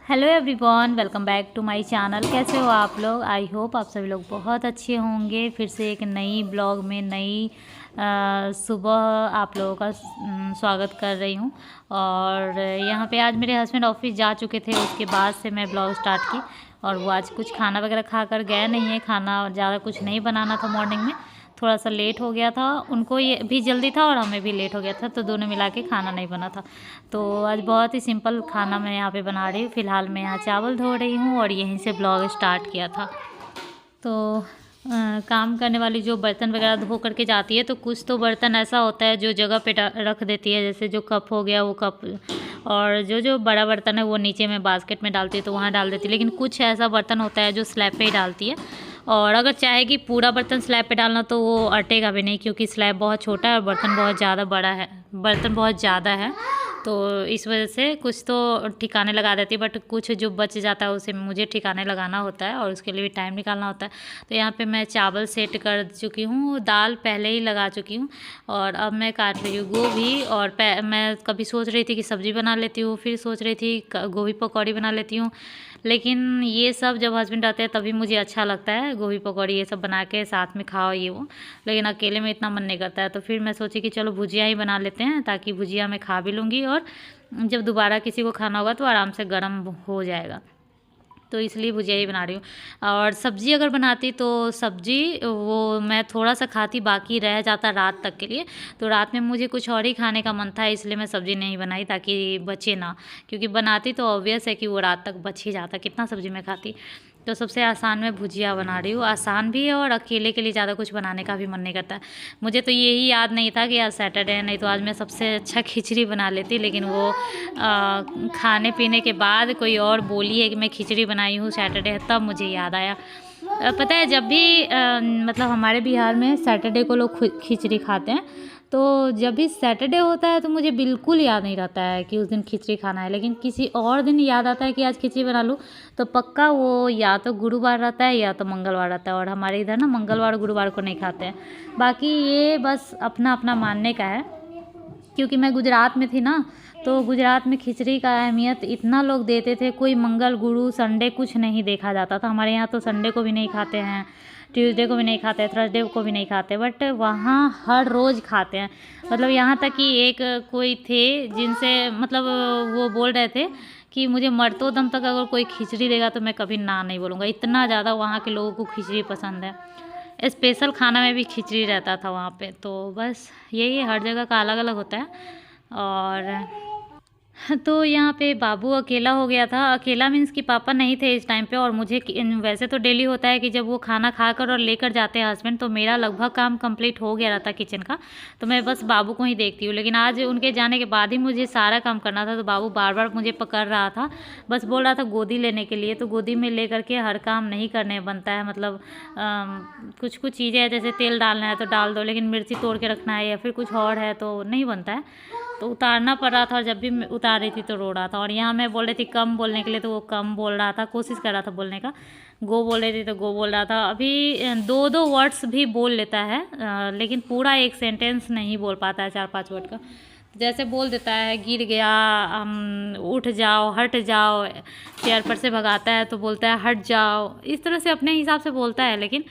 Hello everyone, welcome back to my channel. कैसे हो आप लोग? आई होप आप सभी लोग बहुत अच्छे होंगे। फिर से एक नई ब्लॉग में नई सुबह आप लोगों का स्वागत कर रही हूँ। और यहाँ पे आज मेरे हस्बैंड ऑफिस जा चुके थे, उसके बाद से मैं ब्लॉग स्टार्ट की। और वो आज कुछ खाना वगैरह खा कर गए नहीं है। खाना ज़्यादा कुछ नहीं बनाना था, मॉर्निंग में थोड़ा सा लेट हो गया था। उनको ये भी जल्दी था और हमें भी लेट हो गया था, तो दोनों मिला के खाना नहीं बना था। तो आज बहुत ही सिंपल खाना मैं यहाँ पे बना रही हूँ। फ़िलहाल मैं यहाँ चावल धो रही हूँ और यहीं से ब्लॉग स्टार्ट किया था। तो काम करने वाली जो बर्तन वगैरह धो करके जाती है, तो कुछ तो बर्तन ऐसा होता है जो जगह पे रख देती है, जैसे जो कप हो गया वो कप, और जो जो बड़ा बर्तन है वो नीचे में बास्केट में डालती है तो वहाँ डाल देती है। लेकिन कुछ ऐसा बर्तन होता है जो स्लैब पे ही डालती है, और अगर चाहेगी पूरा बर्तन स्लैब पे डालना तो वो अटेगा भी नहीं, क्योंकि स्लैब बहुत छोटा है और बर्तन बहुत ज़्यादा बड़ा है, बर्तन बहुत ज़्यादा है। तो इस वजह से कुछ तो ठिकाने लगा देती है, बट कुछ जो बच जाता है उसे मुझे ठिकाने लगाना होता है और उसके लिए भी टाइम निकालना होता है। तो यहाँ पे मैं चावल सेट कर चुकी हूँ, दाल पहले ही लगा चुकी हूँ, और अब मैं काट रही हूँ गोभी। और मैं कभी सोच रही थी कि सब्ज़ी बना लेती हूँ, फिर सोच रही थी गोभी पकौड़ी बना लेती हूँ। लेकिन ये सब जब हस्बैंड आते हैं तभी मुझे अच्छा लगता है, गोभी पकौड़ी ये सब बना के साथ में खाओ ये वो। लेकिन अकेले में इतना मन नहीं करता है, तो फिर मैं सोची कि चलो भुजिया ही बना लेते हैं, ताकि भुजिया मैं खा भी लूँगी और जब दोबारा किसी को खाना होगा तो आराम से गर्म हो जाएगा। तो इसलिए भुजिया ही बना रही हूँ। और सब्ज़ी अगर बनाती तो सब्ज़ी वो मैं थोड़ा सा खाती, बाकी रह जाता रात तक के लिए। तो रात में मुझे कुछ और ही खाने का मन था, इसलिए मैं सब्ज़ी नहीं बनाई ताकि बचे ना, क्योंकि बनाती तो ऑब्वियस है कि वो रात तक बच ही जाता, कितना सब्ज़ी मैं खाती। तो सबसे आसान मैं भुजिया बना रही हूँ, आसान भी है और अकेले के लिए ज़्यादा कुछ बनाने का भी मन नहीं करता। मुझे तो यही याद नहीं था कि आज सैटरडे है, नहीं तो आज मैं सबसे अच्छा खिचड़ी बना लेती। लेकिन वो खाने पीने के बाद कोई और बोली है कि मैं खिचड़ी बनाई हूँ सैटरडे है, तब मुझे याद आया। पता है, जब भी मतलब हमारे बिहार में सैटरडे को लोग खिचड़ी खाते हैं, तो जब भी सैटरडे होता है तो मुझे बिल्कुल याद नहीं रहता है कि उस दिन खिचड़ी खाना है। लेकिन किसी और दिन याद आता है कि आज खिचड़ी बना लूँ, तो पक्का वो या तो गुरुवार रहता है या तो मंगलवार रहता है। और हमारे इधर ना मंगलवार और गुरुवार को नहीं खाते हैं। बाकी ये बस अपना अपना मानने का है, क्योंकि मैं गुजरात में थी ना, तो गुजरात में खिचड़ी का अहमियत इतना लोग देते थे, कोई मंगल गुरु संडे कुछ नहीं देखा जाता था। हमारे यहाँ तो संडे को भी नहीं खाते हैं, ट्यूसडे को भी नहीं खाते, थर्सडे को भी नहीं खाते, बट वहाँ हर रोज़ खाते हैं। मतलब यहाँ तक कि एक कोई थे जिनसे मतलब वो बोल रहे थे कि मुझे मरतो दम तक अगर कोई खिचड़ी देगा तो मैं कभी ना नहीं बोलूँगा, इतना ज़्यादा वहाँ के लोगों को खिचड़ी पसंद है। स्पेशल खाना में भी खिचड़ी रहता था वहाँ पे। तो बस यही है, हर जगह का अलग अलग होता है। और तो यहाँ पे बाबू अकेला हो गया था। अकेला मीन्स कि पापा नहीं थे इस टाइम पे, और मुझे वैसे तो डेली होता है कि जब वो खाना खाकर और लेकर जाते हैं हस्बैंड, तो मेरा लगभग काम कंप्लीट हो गया रहता किचन का, तो मैं बस बाबू को ही देखती हूँ। लेकिन आज उनके जाने के बाद ही मुझे सारा काम करना था, तो बाबू बार बार मुझे पकड़ रहा था, बस बोल रहा था गोदी लेने के लिए। तो गोदी में ले करके हर काम नहीं करने बनता है। मतलब कुछ कुछ चीज़ें हैं, जैसे तेल डालना है तो डाल दो, लेकिन मिर्ची तोड़ के रखना है या फिर कुछ और है तो नहीं बनता है। तो उतारना पड़ रहा था, और जब भी मैं उतार रही थी तो रो रहा था। और यहाँ मैं बोल रही थी कम बोलने के लिए, तो वो कम बोल रहा था, कोशिश कर रहा था बोलने का। गो बोल रही थी तो गो बोल रहा था। अभी दो दो वर्ड्स भी बोल लेता है, लेकिन पूरा एक सेंटेंस नहीं बोल पाता है 4-5 वर्ड का। जैसे बोल देता है गिर गया, उठ जाओ, हट जाओ, चेयर पर से भगाता है तो बोलता है हट जाओ, इस तरह से अपने हिसाब से बोलता है। लेकिन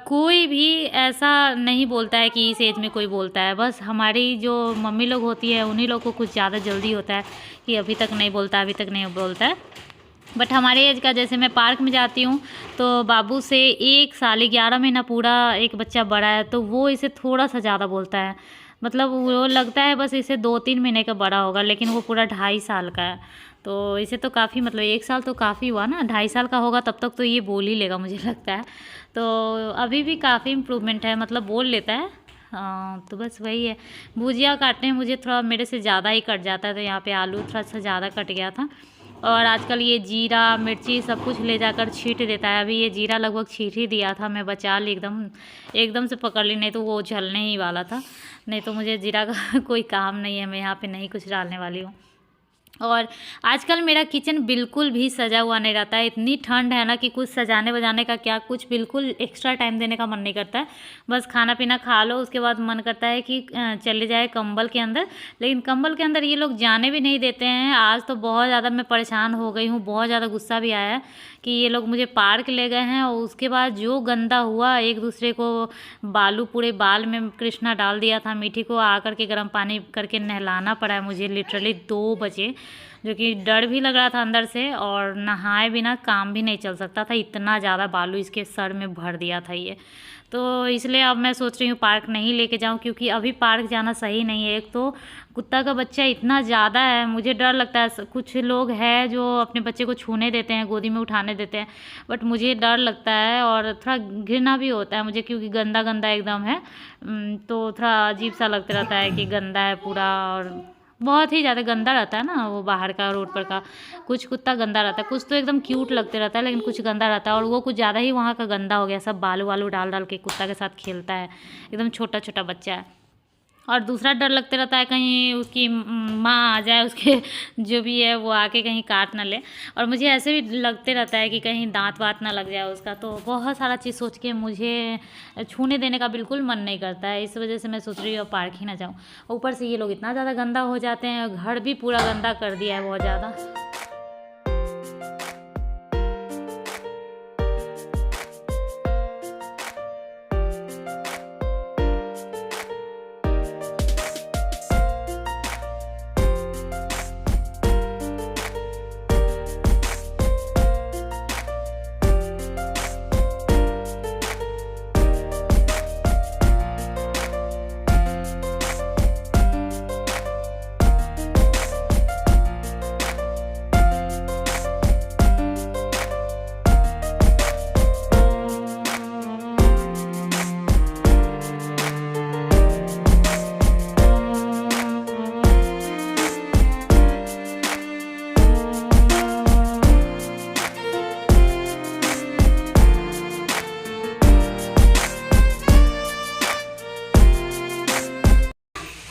कोई भी ऐसा नहीं बोलता है कि इस एज में कोई बोलता है। बस हमारी जो मम्मी लोग होती है उन्हीं लोग को कुछ ज़्यादा जल्दी होता है कि अभी तक नहीं बोलता, अभी तक नहीं बोलता है। बट हमारे एज का, जैसे मैं पार्क में जाती हूँ तो बाबू से 1 साल 11 महीना पूरा एक बच्चा बड़ा है, तो वो इसे थोड़ा सा ज़्यादा बोलता है। मतलब वो लगता है बस इसे 2-3 महीने का बड़ा होगा, लेकिन वो पूरा 2.5 साल का है। तो इसे तो काफ़ी, मतलब 1 साल तो काफ़ी हुआ ना, 2.5 साल का होगा तब तक तो ये बोल ही लेगा मुझे लगता है। तो अभी भी काफ़ी इम्प्रूवमेंट है, मतलब बोल लेता है। तो बस वही है। भुजिया काटने में मुझे थोड़ा मेरे से ज़्यादा ही कट जाता है, तो यहाँ पे आलू थोड़ा सा ज़्यादा कट गया था। और आजकल ये जीरा मिर्ची सब कुछ ले जाकर छींट देता है। अभी ये जीरा लगभग छींट ही दिया था, मैं बचा ली, एकदम एकदम से पकड़ ली, नहीं तो वो जलने ही वाला था। नहीं तो मुझे जीरा का कोई काम नहीं है, मैं यहाँ पे नहीं कुछ डालने वाली हूँ। और आजकल मेरा किचन बिल्कुल भी सजा हुआ नहीं रहता है। इतनी ठंड है ना कि कुछ सजाने बजाने का क्या, कुछ बिल्कुल एक्स्ट्रा टाइम देने का मन नहीं करता है। बस खाना पीना खा लो, उसके बाद मन करता है कि चले जाए कंबल के अंदर, लेकिन कंबल के अंदर ये लोग जाने भी नहीं देते हैं। आज तो बहुत ज़्यादा मैं परेशान हो गई हूँ, बहुत ज़्यादा गुस्सा भी आया है कि ये लोग मुझे पार्क ले गए हैं और उसके बाद जो गंदा हुआ, एक दूसरे को बालू पूरे बाल में कृष्णा डाल दिया था। मीठी को आकर के गर्म पानी करके नहलाना पड़ा है मुझे लिटरली 2 बजे, जो कि डर भी लग रहा था अंदर से, और नहाए बिना काम भी नहीं चल सकता था, इतना ज़्यादा बालू इसके सर में भर दिया था ये। तो इसलिए अब मैं सोच रही हूँ पार्क नहीं लेके जाऊँ, क्योंकि अभी पार्क जाना सही नहीं है। एक तो कुत्ता का बच्चा इतना ज़्यादा है, मुझे डर लगता है। कुछ लोग हैं जो अपने बच्चे को छूने देते हैं, गोदी में उठाने देते हैं, बट मुझे डर लगता है और थोड़ा घृणा भी होता है मुझे, क्योंकि गंदा गंदा एकदम है। तो थोड़ा अजीब सा लगता रहता है कि गंदा है पूरा, और बहुत ही ज़्यादा गंदा रहता है ना वो बाहर का, रोड पर का। कुछ कुत्ता गंदा रहता है, कुछ तो एकदम क्यूट लगते रहता है, लेकिन कुछ गंदा रहता है, और वो कुछ ज़्यादा ही वहाँ का गंदा हो गया। सब बालू वालू डाल डाल के कुत्ता के साथ खेलता है, एकदम छोटा छोटा बच्चा है। और दूसरा डर लगते रहता है कहीं उसकी माँ आ जाए, उसके जो भी है वो आके कहीं काट ना ले। और मुझे ऐसे भी लगते रहता है कि कहीं दांत वात ना लग जाए उसका। तो बहुत सारा चीज़ सोच के मुझे छूने देने का बिल्कुल मन नहीं करता है। इस वजह से मैं सोच रही हूँ पार्क ही ना जाऊँ। ऊपर से ये लोग इतना ज़्यादा गंदा हो जाते हैं, घर भी पूरा गंदा कर दिया है बहुत ज़्यादा।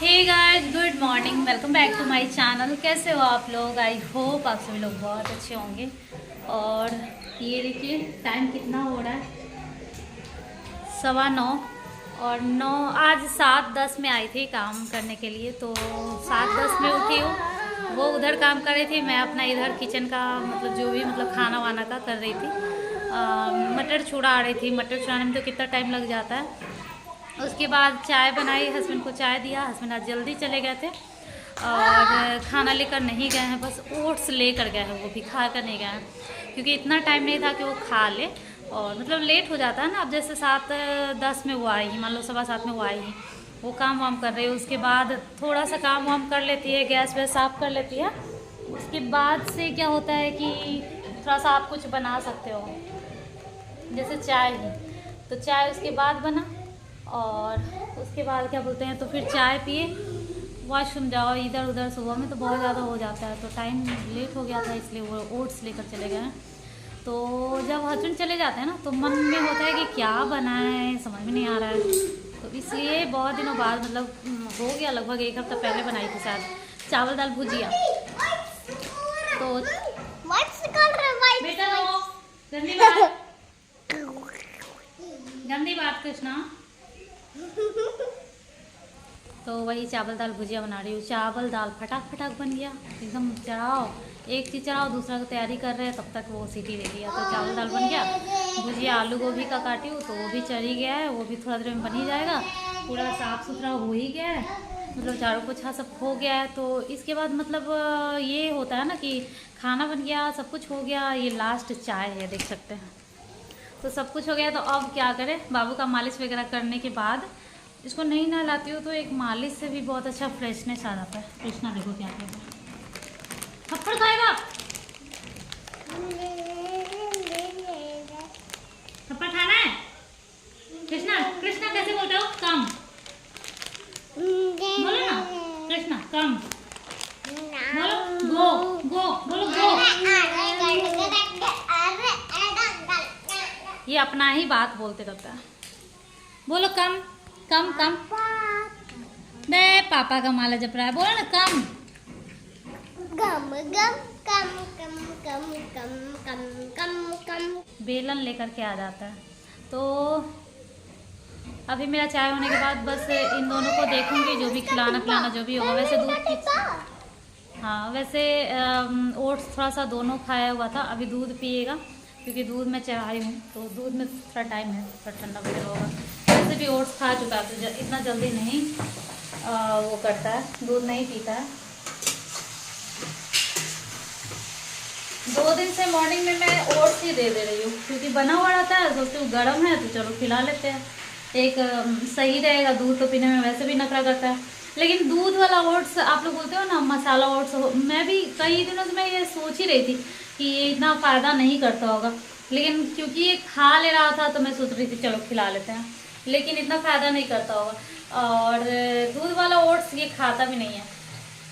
Hey guys, good morning, welcome back to my channel. कैसे हो आप लोग? आई होप आप सभी लोग बहुत अच्छे होंगे। और ये देखिए टाइम कितना हो रहा है, 9:15। और 9 आज 7:10 में आई थी काम करने के लिए, तो 7:10 में उठी हूँ। वो उधर काम कर रही थी, मैं अपना इधर किचन का मतलब जो भी मतलब खाना वाना का कर रही थी। मटर छुड़ा रही थी। मटर छुड़ाने में तो कितना टाइम लग जाता है। उसके बाद चाय बनाई, हस्बैंड को चाय दिया। हस्बैंड आज जल्दी चले गए थे और खाना लेकर नहीं गए हैं, बस ओट्स लेकर गए हैं, वो भी खा कर नहीं गए हैं, क्योंकि इतना टाइम नहीं था कि वो खा ले। और मतलब लेट हो जाता है ना। अब जैसे 7:10 में वो आई, मान लो 7:15 में वो आई, वो काम वाम कर रही है। उसके बाद थोड़ा सा काम वाम कर लेती है, गैस वैस साफ़ कर लेती है। उसके बाद से क्या होता है कि थोड़ा सा आप कुछ बना सकते हो, जैसे चाय ही, तो चाय उसके बाद बना। और उसके बाद क्या बोलते हैं, तो फिर चाय पिए, वॉशरूम जाओ, इधर उधर। सुबह में तो बहुत ज़्यादा हो जाता है, तो टाइम लेट हो गया था, इसलिए वो ओट्स लेकर चले गए हैं। तो जब हस्बैंड चले जाते हैं ना, तो मन में होता है कि क्या बनाएं, समझ में नहीं आ रहा है। तो इसलिए बहुत दिनों बाद, मतलब हो गया लगभग 1 हफ्ता पहले बनाई थी शायद, चावल दाल भुजिया। तो बेटा लो, गंदी बात कृष्णा। तो वही चावल दाल भुजिया बना रही हूँ। चावल दाल फटाक फटाक बन गया एकदम। चढ़ाओ, एक चीज़ चढ़ाओ, दूसरा को तैयारी कर रहे हैं, तब तक वो सीटी दे दिया, तो चावल दाल बन गया। भुजिया आलू गोभी का काटी हूँ, तो वो भी चढ़ ही गया है, वो भी थोड़ा देर में बन ही जाएगा। पूरा साफ़ सुथरा हो ही गया है, मतलब झाड़ू पोछा सब हो गया है। तो इसके बाद मतलब ये होता है ना कि खाना बन गया, सब कुछ हो गया। ये लास्ट चाय है, देख सकते हैं। तो सब कुछ हो गया, तो अब क्या करें। बाबू का मालिश वगैरह करने के बाद इसको नहीं नहलाती हूँ, तो एक मालिश से भी बहुत अच्छा फ्रेशनेस आ जाता है। कृष्णा देखो क्या कहता है, थप्पड़ खाएगा, थप्पड़ खाना है। कृष्णा, कृष्णा कैसे बोलते हो? कम बोलो ना कृष्णा, कम बोलो। गो गो बोलो, गो। ये अपना ही बात बोलते रहता है। बोलो कम कम कम। बे पापा का माला जप रहा है, बोलो ना कम। गम गम कम कम कम कम कम कम कम। बेलन लेकर के आ जाता है। तो अभी मेरा चाय होने के बाद बस इन दोनों को देखूंगी, जो भी खिलाना पिलाना जो भी होगा। वैसे दूध पी, हाँ वैसे ओट्स थोड़ा सा दोनों खाया हुआ था, अभी दूध पिएगा क्योंकि दूध में चढ़ाई हूँ तो दूध में थोड़ा टाइम है, थोड़ा ठंडा वगैरह होगा। वैसे भी ओट्स खा चुका है तो इतना जल्दी नहीं वो करता है, दूध नहीं पीता है। 2 दिन से मॉर्निंग में मैं ओट्स ही दे रही हूँ क्योंकि बना हुआ रहता है, सोचती हूँ गर्म है तो चलो खिला लेते हैं, एक सही रहेगा। दूध तो पीने में वैसे भी नखरा करता है, लेकिन दूध वाला ओट्स आप लोग बोलते हो ना मसाला ओट्स, मैं भी कई दिनों से मैं ये सोच ही रही थी कि ये इतना फ़ायदा नहीं करता होगा, लेकिन क्योंकि ये खा ले रहा था तो मैं सोच रही थी चलो खिला लेते हैं, लेकिन इतना फ़ायदा नहीं करता होगा। और दूध वाला ओट्स ये खाता भी नहीं है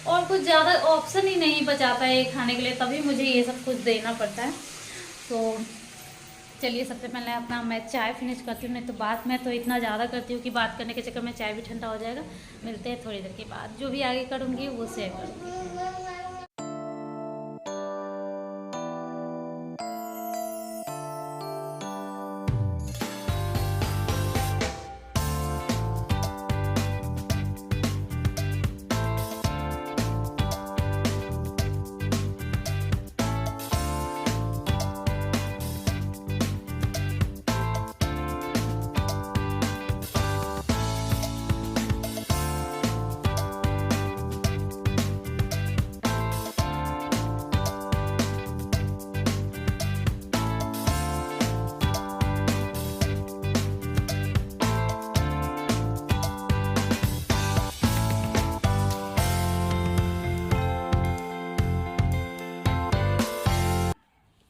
और कुछ ज़्यादा ऑप्शन ही नहीं बचाता है ये खाने के लिए, तभी मुझे ये सब कुछ देना पड़ता है। तो चलिए सबसे पहले अपना मैं चाय फिनिश करती हूँ, नहीं तो बात मैं तो इतना ज़्यादा करती हूँ कि बात करने के चक्कर में चाय भी ठंडा हो जाएगा। मिलते हैं थोड़ी देर के बाद, जो भी आगे करूँगी वो शेयर करूँगी।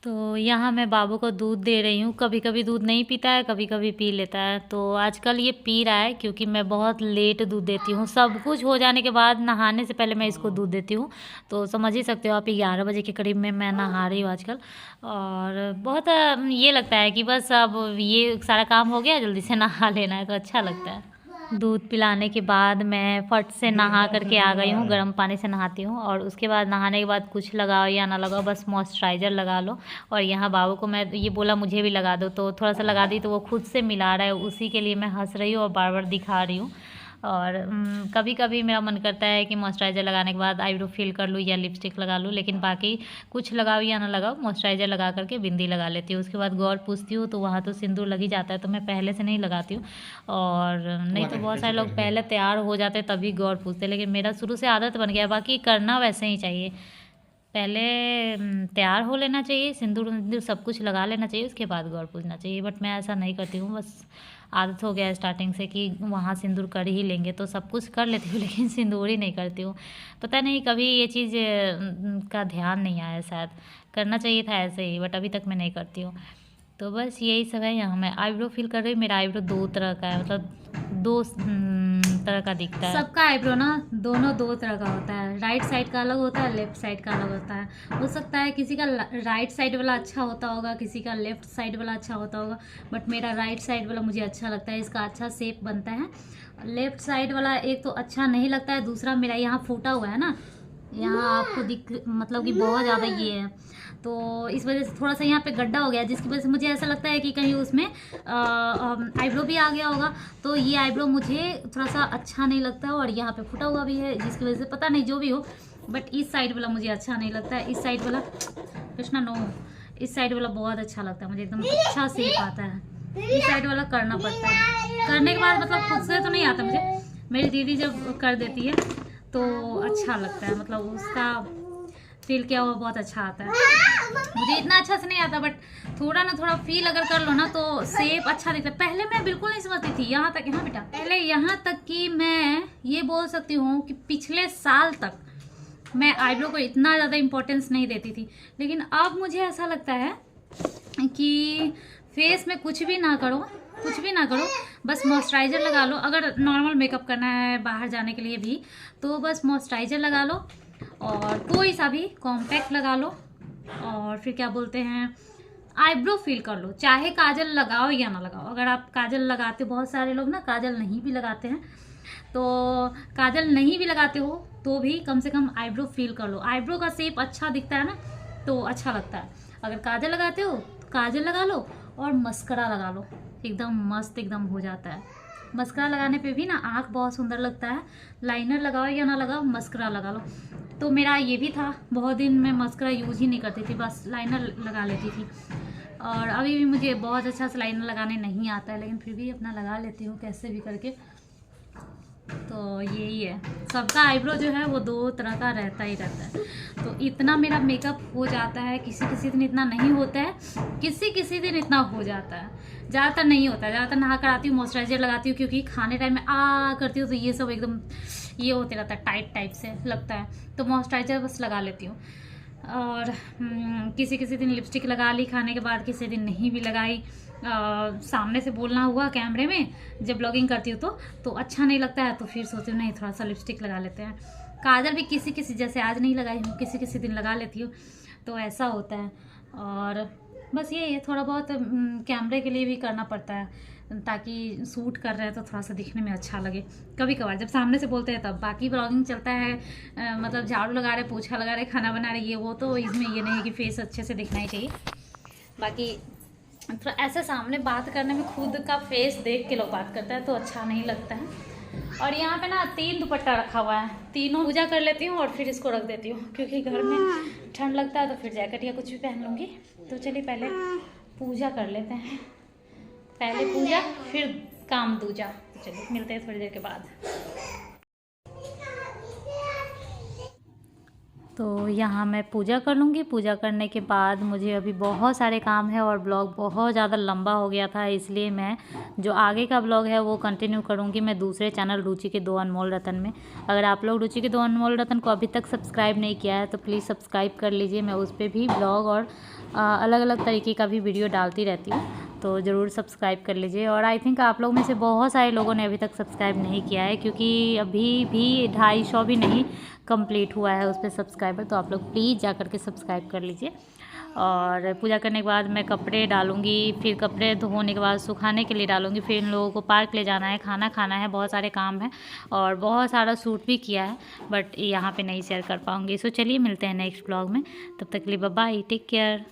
तो यहाँ मैं बाबू को दूध दे रही हूँ। कभी कभी दूध नहीं पीता है, कभी कभी पी लेता है। तो आजकल ये पी रहा है क्योंकि मैं बहुत लेट दूध देती हूँ। सब कुछ हो जाने के बाद नहाने से पहले मैं इसको दूध देती हूँ। तो समझ ही सकते हो आप, 11 बजे के करीब में मैं नहा रही हूँ आजकल। और बहुत ये लगता है कि बस अब ये सारा काम हो गया, जल्दी से नहा लेना है, तो अच्छा लगता है। दूध पिलाने के बाद मैं फट से नहा करके आ गई हूँ, गर्म पानी से नहाती हूँ। और उसके बाद नहाने के बाद कुछ लगाओ या ना लगाओ, बस मॉइस्चराइज़र लगा लो। और यहाँ बाबू को मैं ये बोला मुझे भी लगा दो, तो थोड़ा सा लगा दी, तो वो खुद से मिला रहा है, उसी के लिए मैं हंस रही हूँ और बार बार दिखा रही हूँ। और कभी कभी मेरा मन करता है कि मॉइस्चराइज़र लगाने के बाद आईब्रो फिल कर लूँ या लिपस्टिक लगा लूँ, लेकिन बाकी कुछ लगाओ या ना लगाओ, मॉइस्चराइज़र लगा करके बिंदी लगा लेती हूँ। उसके बाद गौर पूछती हूँ तो वहाँ तो सिंदूर लग ही जाता है, तो मैं पहले से नहीं लगाती हूँ। और नहीं तो बहुत सारे लोग पहले तैयार हो जाते तभी गौर पूछते, लेकिन मेरा शुरू से आदत बन गया। बाकी करना वैसे ही चाहिए, पहले तैयार हो लेना चाहिए, सिंदूर विंदूर सब कुछ लगा लेना चाहिए, उसके बाद गौर पूछना चाहिए। बट मैं ऐसा नहीं करती हूँ, बस आदत हो गया है स्टार्टिंग से कि वहाँ सिंदूर कर ही लेंगे, तो सब कुछ कर लेती हूँ लेकिन सिंदूर ही नहीं करती हूँ। पता नहीं कभी ये चीज़ का ध्यान नहीं आया, शायद करना चाहिए था ऐसे ही, बट अभी तक मैं नहीं करती हूँ। तो बस यही सब है। यहाँ मैं आईब्रो फिल कर रही हूँ। मेरा आईब्रो 2 तरह का है, मतलब 2 तरह का दिखता है। सबका आईब्रो ना दोनों 2 तरह का होता है, राइट साइड का अलग होता है, लेफ्ट साइड का अलग होता है। हो सकता है किसी का राइट साइड वाला अच्छा होता होगा, किसी का लेफ्ट साइड वाला अच्छा होता होगा, बट मेरा राइट साइड वाला मुझे अच्छा लगता है, इसका अच्छा शेप बनता है। लेफ्ट साइड वाला एक तो अच्छा नहीं लगता है, दूसरा मेरा यहाँ फूटा हुआ है ना, यहाँ आपको दिख मतलब कि बहुत ज़्यादा ये है, तो इस वजह से थोड़ा सा यहाँ पे गड्ढा हो गया, जिसकी वजह से मुझे ऐसा लगता है कि कहीं उसमें आईब्रो भी आ गया होगा। तो ये आईब्रो मुझे थोड़ा सा अच्छा नहीं लगता है, और यहाँ पे फूटा हुआ भी है, जिसकी वजह से पता नहीं जो भी हो, बट इस साइड वाला मुझे अच्छा नहीं लगता है। इस साइड वाला कृष्णा नो, इस साइड वाला बहुत अच्छा लगता है मुझे, एकदम अच्छा शेप आता है। इस साइड वाला करना पड़ता है, करने के बाद मतलब खुद से तो नहीं आता मुझे, मेरी दीदी जब कर देती है तो अच्छा लगता है, मतलब उसका फील किया हुआ बहुत अच्छा आता है। मुझे इतना अच्छा से नहीं आता, बट थोड़ा ना थोड़ा फील अगर कर लो ना तो शेप अच्छा दिखता है। पहले मैं बिल्कुल नहीं समझती थी, यहाँ तक, यहाँ बेटा, पहले यहाँ तक कि मैं ये बोल सकती हूँ कि पिछले साल तक मैं आईब्रो को इतना ज़्यादा इम्पोर्टेंस नहीं देती थी, लेकिन अब मुझे ऐसा लगता है कि फेस में कुछ भी ना करो, कुछ भी ना करो, बस मॉइस्चराइज़र लगा लो। अगर नॉर्मल मेकअप करना है बाहर जाने के लिए भी, तो बस मॉइस्चराइज़र लगा लो और कोई सा भी कॉम्पैक्ट लगा लो, और फिर क्या बोलते हैं, आईब्रो फिल कर लो। चाहे काजल लगाओ या ना लगाओ, अगर आप काजल लगाते, बहुत सारे लोग ना काजल नहीं भी लगाते हैं, तो काजल नहीं भी लगाते हो तो भी कम से कम आईब्रो फील कर लो, आईब्रो का शेप अच्छा दिखता है ना तो अच्छा लगता है। अगर काजल लगाते हो तो काजल लगा लो और मस्करा लगा लो, एकदम मस्त एकदम हो जाता है। मस्करा लगाने पे भी ना आँख बहुत सुंदर लगता है। लाइनर लगाओ या ना लगाओ, मस्करा लगा लो। तो मेरा ये भी था, बहुत दिन मैं मस्करा यूज़ ही नहीं करती थी, बस लाइनर लगा लेती थी। और अभी भी मुझे बहुत अच्छा से लाइनर लगाने नहीं आता है, लेकिन फिर भी अपना लगा लेती हूँ कैसे भी करके। तो यही है, सबका आईब्रो जो है वो 2 तरह का रहता ही रहता है। तो इतना मेरा मेकअप हो जाता है, किसी किसी दिन इतना नहीं होता है, किसी किसी दिन इतना हो जाता है। ज़्यादातर नहीं होता है, ज़्यादातर नहा कर आती हूँ मॉइस्चराइजर लगाती हूँ, क्योंकि खाने टाइम में करती हूँ तो ये सब एकदम ये होते रहता है, टाइट टाइप से लगता है, तो मॉइस्चराइजर बस लगा लेती हूँ। और किसी किसी दिन लिपस्टिक लगा ली खाने के बाद, किसी दिन नहीं भी लगाई। सामने से बोलना हुआ कैमरे में जब ब्लॉगिंग करती हूँ तो अच्छा नहीं लगता है, तो फिर सोचती हूँ नहीं थोड़ा सा लिपस्टिक लगा लेते हैं। काजल भी किसी किसी, जैसे आज नहीं लगाई हूँ, किसी किसी दिन लगा लेती हूँ, तो ऐसा होता है। और बस ये थोड़ा बहुत कैमरे के लिए भी करना पड़ता है, ताकि शूट कर रहे हैं तो थोड़ा सा दिखने में अच्छा लगे। कभी कभार जब सामने से बोलते हैं तब, बाकी ब्लॉगिंग चलता है मतलब झाड़ू लगा रहे, पोछा लगा रहे, खाना बना रहे, ये वो, तो इसमें ये नहीं है कि फेस अच्छे से दिखना ही चाहिए। बाकी थोड़ा ऐसे सामने बात करने में खुद का फेस देख के लोग बात करता है तो अच्छा नहीं लगता है। और यहाँ पे ना 3 दुपट्टा रखा हुआ है, तीनों पूजा कर लेती हूँ और फिर इसको रख देती हूँ, क्योंकि घर में ठंड लगता है तो फिर जैकेट या कुछ भी पहन लूँगी। तो चलिए पहले पूजा कर लेते हैं, पहले पूजा फिर काम दूजा। तो चलिए मिलते हैं थोड़ी देर के बाद। तो यहाँ मैं पूजा कर लूँगी, पूजा करने के बाद मुझे अभी बहुत सारे काम है और ब्लॉग बहुत ज़्यादा लंबा हो गया था, इसलिए मैं जो आगे का ब्लॉग है वो कंटिन्यू करूँगी मैं दूसरे चैनल रुचि के 2 अनमोल रतन में। अगर आप लोग रुचि के 2 अनमोल रतन को अभी तक सब्सक्राइब नहीं किया है तो प्लीज़ सब्सक्राइब कर लीजिए। मैं उस पर भी ब्लॉग और अलग अलग तरीके का भी वीडियो डालती रहती हूँ, तो ज़रूर सब्सक्राइब कर लीजिए। और आई थिंक आप लोग में से बहुत सारे लोगों ने अभी तक सब्सक्राइब नहीं किया है, क्योंकि अभी भी 250 भी नहीं कंप्लीट हुआ है उस पर सब्सक्राइबर, तो आप लोग प्लीज़ जा कर के सब्सक्राइब कर लीजिए। और पूजा करने के बाद मैं कपड़े डालूँगी, फिर कपड़े धोने के बाद सुखाने के लिए डालूँगी, फिर इन लोगों को पार्क ले जाना है, खाना खाना है, बहुत सारे काम हैं और बहुत सारा शूट भी किया है, बट यहाँ पे नहीं शेयर कर पाऊँगी। सो चलिए मिलते हैं नेक्स्ट ब्लॉग में, तब तक के लिए बाय बाय, टेक केयर।